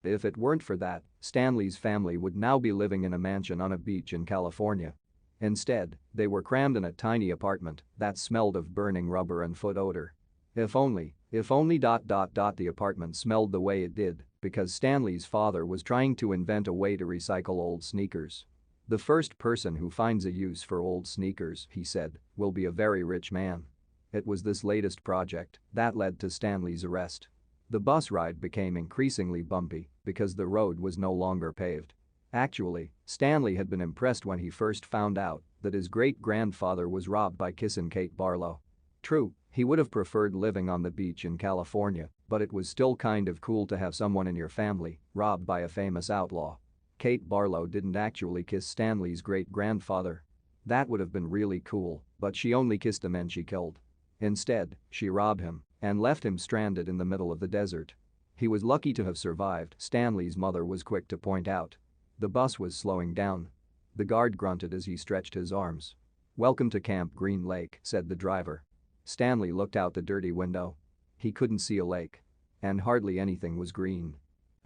If it weren't for that, Stanley's family would now be living in a mansion on a beach in California. Instead, they were crammed in a tiny apartment that smelled of burning rubber and foot odor. If only. The apartment smelled the way it did because Stanley's father was trying to invent a way to recycle old sneakers. The first person who finds a use for old sneakers, he said, will be a very rich man. It was this latest project that led to Stanley's arrest. The bus ride became increasingly bumpy because the road was no longer paved. Actually, Stanley had been impressed when he first found out that his great-grandfather was robbed by Kissin' Kate Barlow. True, he would have preferred living on the beach in California, but it was still kind of cool to have someone in your family robbed by a famous outlaw. Kate Barlow didn't actually kiss Stanley's great-grandfather. That would have been really cool, but she only kissed the men she killed. Instead, she robbed him and left him stranded in the middle of the desert. He was lucky to have survived, Stanley's mother was quick to point out. The bus was slowing down. The guard grunted as he stretched his arms. "Welcome to Camp Green Lake," said the driver. Stanley looked out the dirty window. He couldn't see a lake. And hardly anything was green.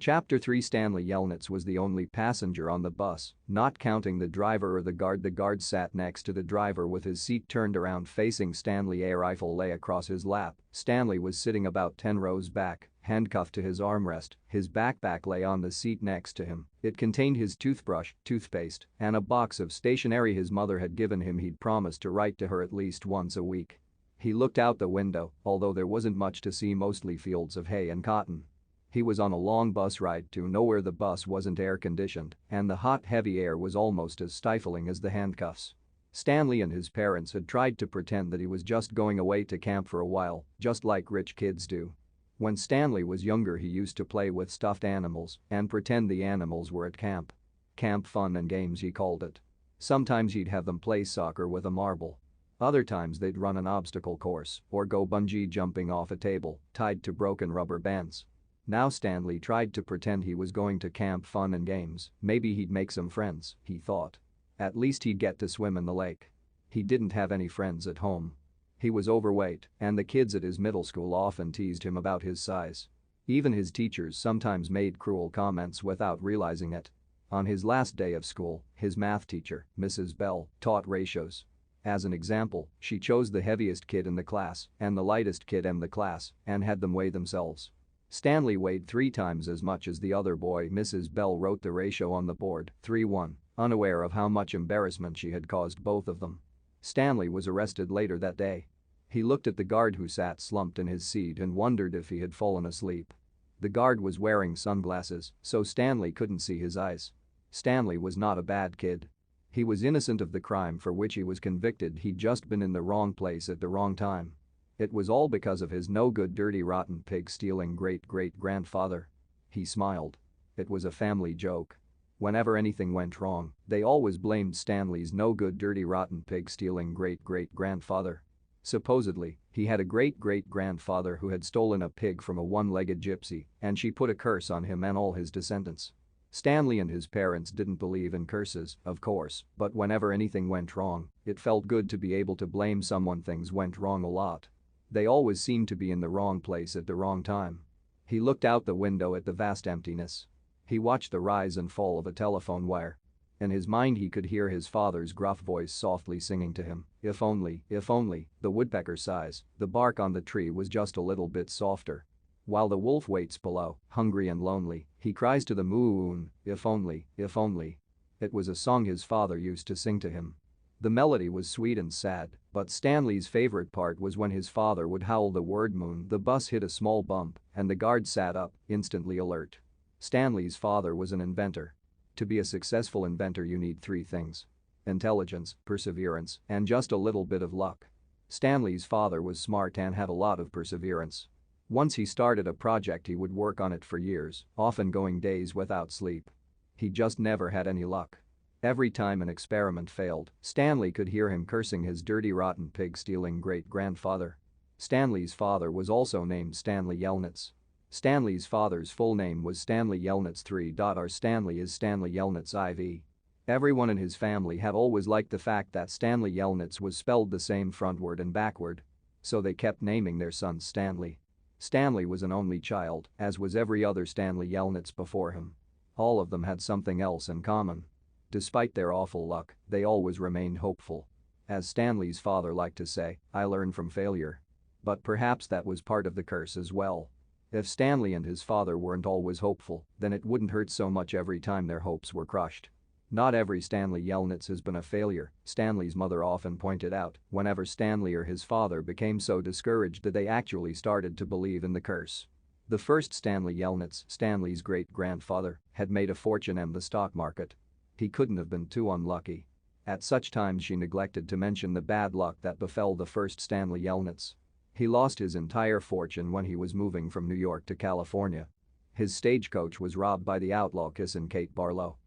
Chapter 3 Stanley Yelnats was the only passenger on the bus, not counting the driver or the guard. The guard sat next to the driver with his seat turned around facing Stanley. A rifle lay across his lap. Stanley was sitting about 10 rows back, handcuffed to his armrest. His backpack lay on the seat next to him. It contained his toothbrush, toothpaste, and a box of stationery his mother had given him. He'd promised to write to her at least once a week. He looked out the window, although there wasn't much to see, mostly fields of hay and cotton. He was on a long bus ride to nowhere. The bus wasn't air-conditioned, and the hot, heavy air was almost as stifling as the handcuffs. Stanley and his parents had tried to pretend that he was just going away to camp for a while, just like rich kids do. When Stanley was younger, he used to play with stuffed animals and pretend the animals were at camp. Camp fun and games, he called it. Sometimes he'd have them play soccer with a marble. Other times they'd run an obstacle course or go bungee jumping off a table tied to broken rubber bands. Now Stanley tried to pretend he was going to camp fun and games. Maybe he'd make some friends, he thought. At least he'd get to swim in the lake. He didn't have any friends at home. He was overweight, and the kids at his middle school often teased him about his size. Even his teachers sometimes made cruel comments without realizing it. On his last day of school, his math teacher, Mrs. Bell, taught ratios. As an example, she chose the heaviest kid in the class and the lightest kid in the class and had them weigh themselves. Stanley weighed 3 times as much as the other boy. Mrs. Bell wrote the ratio on the board, 3-1, unaware of how much embarrassment she had caused both of them. Stanley was arrested later that day. He looked at the guard who sat slumped in his seat and wondered if he had fallen asleep. The guard was wearing sunglasses, so Stanley couldn't see his eyes. Stanley was not a bad kid. He was innocent of the crime for which he was convicted. He'd just been in the wrong place at the wrong time. It was all because of his no-good, dirty, rotten, pig-stealing great-great-grandfather. He smiled. It was a family joke. Whenever anything went wrong, they always blamed Stanley's no-good, dirty, rotten, pig-stealing great-great-grandfather. Supposedly, he had a great-great-grandfather who had stolen a pig from a one-legged gypsy, and she put a curse on him and all his descendants. Stanley and his parents didn't believe in curses, of course, but whenever anything went wrong, it felt good to be able to blame someone. Things went wrong a lot. They always seemed to be in the wrong place at the wrong time. He looked out the window at the vast emptiness. He watched the rise and fall of a telephone wire. In his mind he could hear his father's gruff voice softly singing to him, if only, the woodpecker sighs, the bark on the tree was just a little bit softer. While the wolf waits below, hungry and lonely, he cries to the moon, if only. It was a song his father used to sing to him. The melody was sweet and sad, but Stanley's favorite part was when his father would howl the word moon. The bus hit a small bump, and the guard sat up, instantly alert. Stanley's father was an inventor. To be a successful inventor you need 3 things: intelligence, perseverance, and just a little bit of luck. Stanley's father was smart and had a lot of perseverance. Once he started a project he would work on it for years, often going days without sleep. He just never had any luck. Every time an experiment failed, Stanley could hear him cursing his dirty, rotten, pig-stealing great-grandfather. Stanley's father was also named Stanley Yelnats. Stanley's father's full name was Stanley Yelnats III. Stanley is Stanley Yelnats IV. Everyone in his family had always liked the fact that Stanley Yelnats was spelled the same frontward and backward. So they kept naming their son Stanley. Stanley was an only child, as was every other Stanley Yelnats before him. All of them had something else in common. Despite their awful luck, they always remained hopeful. As Stanley's father liked to say, "I learned from failure." But perhaps that was part of the curse as well. If Stanley and his father weren't always hopeful, then it wouldn't hurt so much every time their hopes were crushed. Not every Stanley Yelnats has been a failure, Stanley's mother often pointed out whenever Stanley or his father became so discouraged that they actually started to believe in the curse. The first Stanley Yelnats, Stanley's great-grandfather, had made a fortune in the stock market. He couldn't have been too unlucky. At such times she neglected to mention the bad luck that befell the first Stanley Yelnats. He lost his entire fortune when he was moving from New York to California. His stagecoach was robbed by the outlaw Kiss and Kate Barlow.